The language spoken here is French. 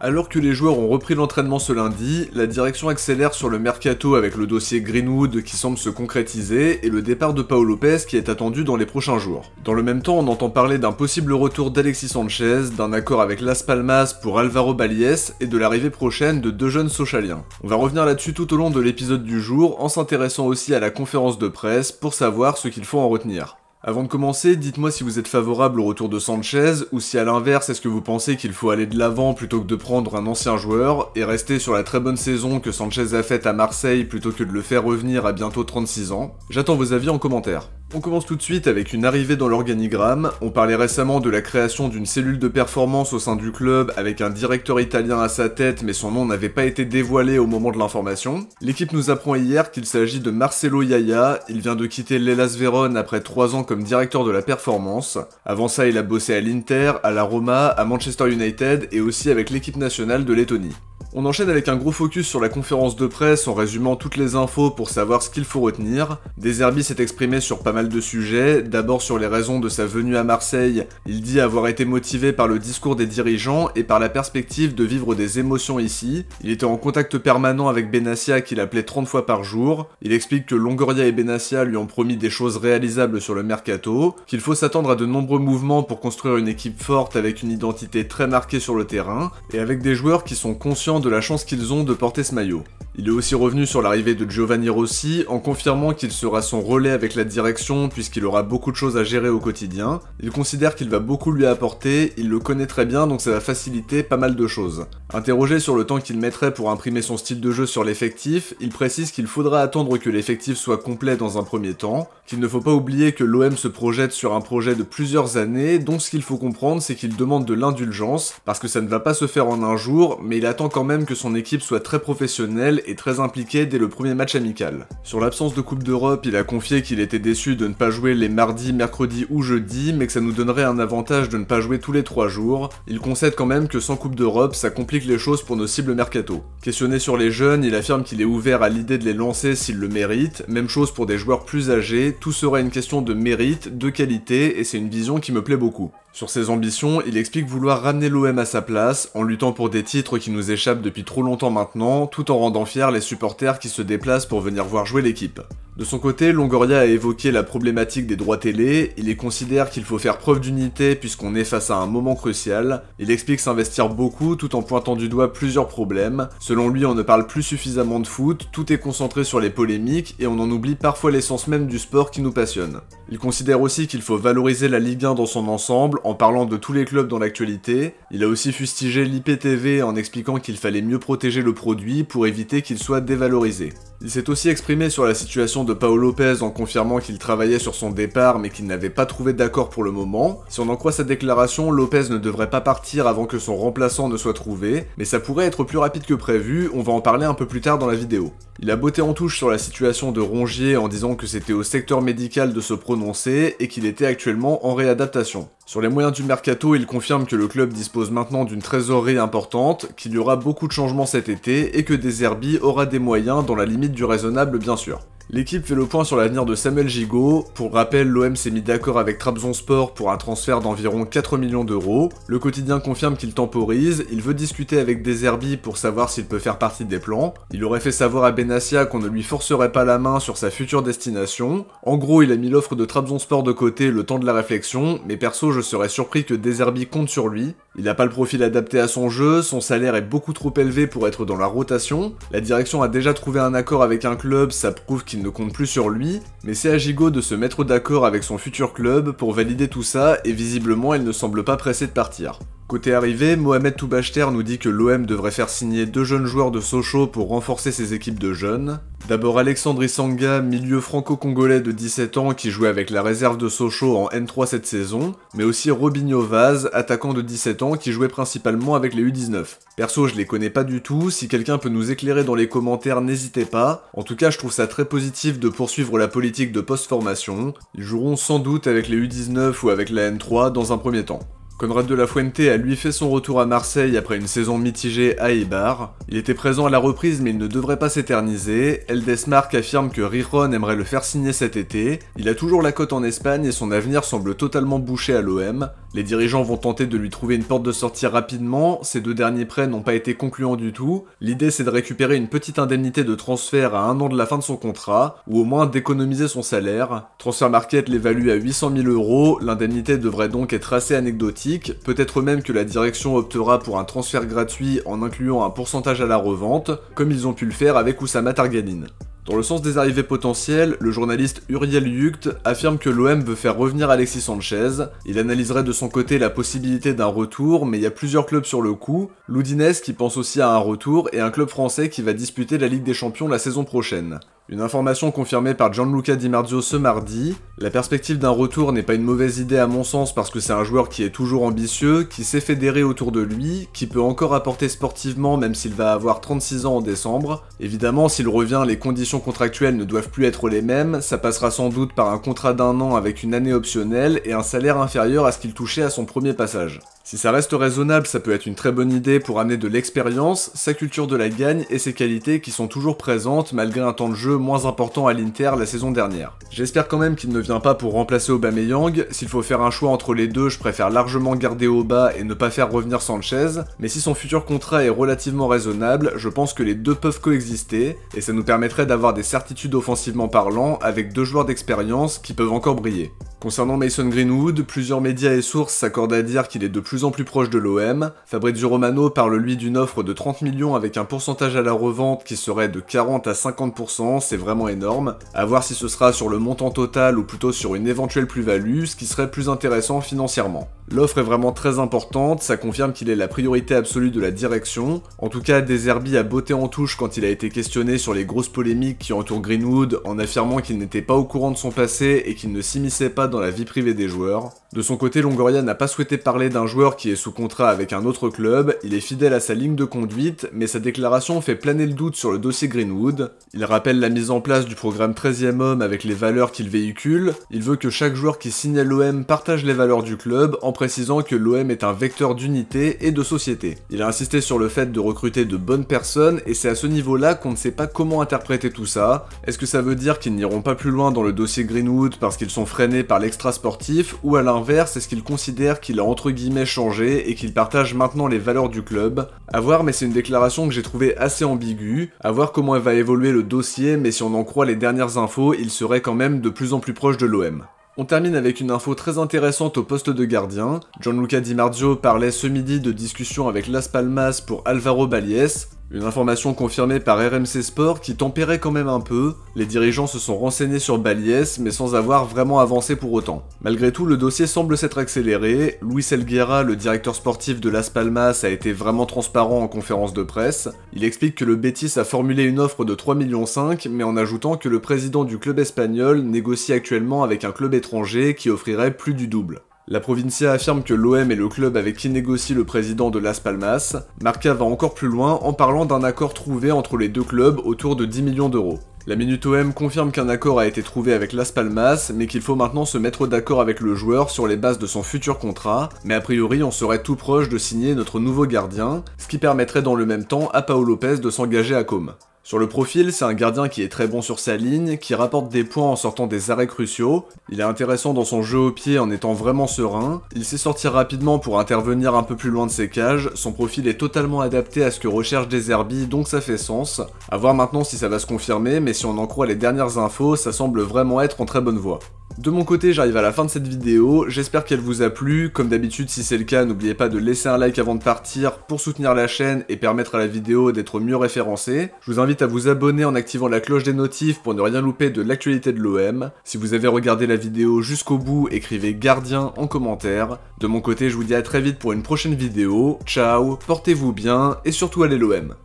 Alors que les joueurs ont repris l'entraînement ce lundi, la direction accélère sur le mercato avec le dossier Greenwood qui semble se concrétiser et le départ de Pau Lopez qui est attendu dans les prochains jours. Dans le même temps, on entend parler d'un possible retour d'Alexis Sanchez, d'un accord avec Las Palmas pour Álvaro Balies et de l'arrivée prochaine de deux jeunes Sochaliens. On va revenir là-dessus tout au long de l'épisode du jour en s'intéressant aussi à la conférence de presse pour savoir ce qu'il faut en retenir. Avant de commencer, dites-moi si vous êtes favorable au retour de Sanchez, ou si à l'inverse, est-ce que vous pensez qu'il faut aller de l'avant plutôt que de prendre un ancien joueur, et rester sur la très bonne saison que Sanchez a faite à Marseille plutôt que de le faire revenir à bientôt 36 ans. J'attends vos avis en commentaire. On commence tout de suite avec une arrivée dans l'organigramme. On parlait récemment de la création d'une cellule de performance au sein du club avec un directeur italien à sa tête, mais son nom n'avait pas été dévoilé au moment de l'information. L'équipe nous apprend hier qu'il s'agit de Marcelo Yaya. Il vient de quitter l'Hellas Vérone après 3 ans comme directeur de la performance. Avant ça, il a bossé à l'Inter, à la Roma, à Manchester United et aussi avec l'équipe nationale de Lettonie. On enchaîne avec un gros focus sur la conférence de presse en résumant toutes les infos pour savoir ce qu'il faut retenir. De Zerbi s'est exprimé sur pas mal de sujets, d'abord sur les raisons de sa venue à Marseille. Il dit avoir été motivé par le discours des dirigeants et par la perspective de vivre des émotions ici. Il était en contact permanent avec Benassia qu'il appelait 30 fois par jour. Il explique que Longoria et Benassia lui ont promis des choses réalisables sur le mercato, qu'il faut s'attendre à de nombreux mouvements pour construire une équipe forte avec une identité très marquée sur le terrain, et avec des joueurs qui sont conscients de la chance qu'ils ont de porter ce maillot. Il est aussi revenu sur l'arrivée de Giovanni Rossi en confirmant qu'il sera son relais avec la direction puisqu'il aura beaucoup de choses à gérer au quotidien. Il considère qu'il va beaucoup lui apporter, il le connaît très bien donc ça va faciliter pas mal de choses. Interrogé sur le temps qu'il mettrait pour imprimer son style de jeu sur l'effectif, il précise qu'il faudra attendre que l'effectif soit complet dans un premier temps, qu'il ne faut pas oublier que l'OM se projette sur un projet de plusieurs années, donc ce qu'il faut comprendre c'est qu'il demande de l'indulgence, parce que ça ne va pas se faire en un jour, mais il attend quand même que son équipe soit très professionnelle et très impliqué dès le premier match amical. Sur l'absence de Coupe d'Europe, il a confié qu'il était déçu de ne pas jouer les mardis, mercredis ou jeudis, mais que ça nous donnerait un avantage de ne pas jouer tous les 3 jours. Il concède quand même que sans Coupe d'Europe, ça complique les choses pour nos cibles mercato. Questionné sur les jeunes, il affirme qu'il est ouvert à l'idée de les lancer s'ils le méritent, même chose pour des joueurs plus âgés, tout sera une question de mérite, de qualité, et c'est une vision qui me plaît beaucoup. Sur ses ambitions, il explique vouloir ramener l'OM à sa place, en luttant pour des titres qui nous échappent depuis trop longtemps maintenant, tout en rendant fiers les supporters qui se déplacent pour venir voir jouer l'équipe. De son côté, Longoria a évoqué la problématique des droits télé, il considère qu'il faut faire preuve d'unité puisqu'on est face à un moment crucial, il explique s'investir beaucoup tout en pointant du doigt plusieurs problèmes. Selon lui, on ne parle plus suffisamment de foot, tout est concentré sur les polémiques et on en oublie parfois l'essence même du sport qui nous passionne. Il considère aussi qu'il faut valoriser la Ligue 1 dans son ensemble en parlant de tous les clubs dans l'actualité. Il a aussi fustigé l'IPTV en expliquant qu'il fallait mieux protéger le produit pour éviter qu'il soit dévalorisé. Il s'est aussi exprimé sur la situation de Pau Lopez en confirmant qu'il travaillait sur son départ mais qu'il n'avait pas trouvé d'accord pour le moment. Si on en croit sa déclaration, Lopez ne devrait pas partir avant que son remplaçant ne soit trouvé, mais ça pourrait être plus rapide que prévu, on va en parler un peu plus tard dans la vidéo. Il a botté en touche sur la situation de Rongier en disant que c'était au secteur médical de se prononcer et qu'il était actuellement en réadaptation. Sur les moyens du mercato, il confirme que le club dispose maintenant d'une trésorerie importante, qu'il y aura beaucoup de changements cet été et que De Zerbi aura des moyens dans la limite du raisonnable bien sûr. L'équipe fait le point sur l'avenir de Samuel Gigot. Pour rappel, l'OM s'est mis d'accord avec Trabzonspor pour un transfert d'environ 4 millions d'euros. Le quotidien confirme qu'il temporise, il veut discuter avec De Zerbi pour savoir s'il peut faire partie des plans. Il aurait fait savoir à Benassia qu'on ne lui forcerait pas la main sur sa future destination. En gros, il a mis l'offre de Trabzonspor de côté le temps de la réflexion, mais perso je serais surpris que De Zerbi compte sur lui. Il n'a pas le profil adapté à son jeu, son salaire est beaucoup trop élevé pour être dans la rotation. La direction a déjà trouvé un accord avec un club, ça prouve qu'il ne compte plus sur lui, mais c'est à Gigot de se mettre d'accord avec son futur club pour valider tout ça et visiblement il ne semble pas pressé de partir. Côté arrivée, Mohamed Toubachter nous dit que l'OM devrait faire signer 2 jeunes joueurs de Sochaux pour renforcer ses équipes de jeunes. D'abord Alexandre Isanga, milieu franco-congolais de 17 ans qui jouait avec la réserve de Sochaux en N3 cette saison, mais aussi Robinho Vaz, attaquant de 17 ans qui jouait principalement avec les U19. Perso, je les connais pas du tout, si quelqu'un peut nous éclairer dans les commentaires, n'hésitez pas. En tout cas, je trouve ça très positif de poursuivre la politique de post-formation. Ils joueront sans doute avec les U19 ou avec la N3 dans un premier temps. Conrad de la Fuente a lui fait son retour à Marseille après une saison mitigée à Eibar. Il était présent à la reprise mais il ne devrait pas s'éterniser. Eldesmarc affirme que Rijon aimerait le faire signer cet été. Il a toujours la cote en Espagne et son avenir semble totalement bouché à l'OM. Les dirigeants vont tenter de lui trouver une porte de sortie rapidement, ces 2 derniers prêts n'ont pas été concluants du tout. L'idée c'est de récupérer une petite indemnité de transfert à 1 an de la fin de son contrat, ou au moins d'économiser son salaire. Transfermarkt l'évalue à 800 000 €, l'indemnité devrait donc être assez anecdotique, peut-être même que la direction optera pour un transfert gratuit en incluant un pourcentage à la revente, comme ils ont pu le faire avec Oussama Targanin. Dans le sens des arrivées potentielles, le journaliste Uriel Yugt affirme que l'OM veut faire revenir Alexis Sanchez. Il analyserait de son côté la possibilité d'un retour, mais il y a plusieurs clubs sur le coup. L'Udinese qui pense aussi à un retour et un club français qui va disputer la Ligue des Champions la saison prochaine. Une information confirmée par Gianluca Di Marzio ce mardi. La perspective d'un retour n'est pas une mauvaise idée à mon sens parce que c'est un joueur qui est toujours ambitieux, qui sait fédérer autour de lui, qui peut encore apporter sportivement même s'il va avoir 36 ans en décembre. Évidemment, s'il revient, les conditions contractuelles ne doivent plus être les mêmes, ça passera sans doute par un contrat d'1 an avec une année optionnelle et un salaire inférieur à ce qu'il touchait à son premier passage. Si ça reste raisonnable, ça peut être une très bonne idée pour amener de l'expérience, sa culture de la gagne et ses qualités qui sont toujours présentes malgré un temps de jeu moins important à l'Inter la saison dernière. J'espère quand même qu'il ne vient pas pour remplacer Aubameyang, s'il faut faire un choix entre les deux, je préfère largement garder Aubameyang et ne pas faire revenir Sanchez, mais si son futur contrat est relativement raisonnable, je pense que les deux peuvent coexister, et ça nous permettrait d'avoir des certitudes offensivement parlant avec 2 joueurs d'expérience qui peuvent encore briller. Concernant Mason Greenwood, plusieurs médias et sources s'accordent à dire qu'il est de plus en plus proche de l'OM. Fabrizio Romano parle lui d'une offre de 30 millions avec un pourcentage à la revente qui serait de 40 à 50%, c'est vraiment énorme. À voir si ce sera sur le montant total ou plutôt sur une éventuelle plus-value, ce qui serait plus intéressant financièrement. L'offre est vraiment très importante, ça confirme qu'il est la priorité absolue de la direction. En tout cas, De Zerbi a botté en touche quand il a été questionné sur les grosses polémiques qui entourent Greenwood en affirmant qu'il n'était pas au courant de son passé et qu'il ne s'immisçait pas dans la vie privée des joueurs. De son côté, Longoria n'a pas souhaité parler d'un joueur qui est sous contrat avec un autre club, il est fidèle à sa ligne de conduite, mais sa déclaration fait planer le doute sur le dossier Greenwood. Il rappelle la mise en place du programme 13e homme avec les valeurs qu'il véhicule, il veut que chaque joueur qui signe à l'OM partage les valeurs du club en précisant que l'OM est un vecteur d'unité et de société. Il a insisté sur le fait de recruter de bonnes personnes et c'est à ce niveau-là qu'on ne sait pas comment interpréter tout ça. Est-ce que ça veut dire qu'ils n'iront pas plus loin dans le dossier Greenwood parce qu'ils sont freinés par l'extra sportif ou à l'inverse est-ce qu'ils considèrent qu'il a entre guillemets changé et qu'il partage maintenant les valeurs du club? À voir, mais c'est une déclaration que j'ai trouvée assez ambiguë, à voir comment elle va évoluer le dossier, mais si on en croit les dernières infos, il serait quand même de plus en plus proche de l'OM. On termine avec une info très intéressante au poste de gardien. Gianluca Di Marzio parlait ce midi de discussion avec Las Palmas pour Álvaro Balies. Une information confirmée par RMC Sport qui tempérait quand même un peu. Les dirigeants se sont renseignés sur Balies, mais sans avoir vraiment avancé pour autant. Malgré tout, le dossier semble s'être accéléré. Luis Helguera, le directeur sportif de Las Palmas, a été vraiment transparent en conférence de presse. Il explique que le Betis a formulé une offre de 3,5 millions, mais en ajoutant que le président du club espagnol négocie actuellement avec un club étranger qui offrirait plus du double. La Provincia affirme que l'OM est le club avec qui négocie le président de Las Palmas. Marca va encore plus loin en parlant d'un accord trouvé entre les deux clubs autour de 10 millions d'euros. La Minute OM confirme qu'un accord a été trouvé avec Las Palmas, mais qu'il faut maintenant se mettre d'accord avec le joueur sur les bases de son futur contrat, mais a priori on serait tout proche de signer notre nouveau gardien, ce qui permettrait dans le même temps à Pau Lopez de s'engager à Com. Sur le profil, c'est un gardien qui est très bon sur sa ligne, qui rapporte des points en sortant des arrêts cruciaux, il est intéressant dans son jeu au pied en étant vraiment serein, il sait sortir rapidement pour intervenir un peu plus loin de ses cages, son profil est totalement adapté à ce que recherche De Zerbi, donc ça fait sens. À voir maintenant si ça va se confirmer, mais si on en croit les dernières infos, ça semble vraiment être en très bonne voie. De mon côté, j'arrive à la fin de cette vidéo, j'espère qu'elle vous a plu, comme d'habitude si c'est le cas, n'oubliez pas de laisser un like avant de partir pour soutenir la chaîne et permettre à la vidéo d'être mieux référencée. Je vous invite à vous abonner en activant la cloche des notifs pour ne rien louper de l'actualité de l'OM. Si vous avez regardé la vidéo jusqu'au bout, écrivez gardien en commentaire. De mon côté, je vous dis à très vite pour une prochaine vidéo, ciao, portez-vous bien et surtout allez l'OM.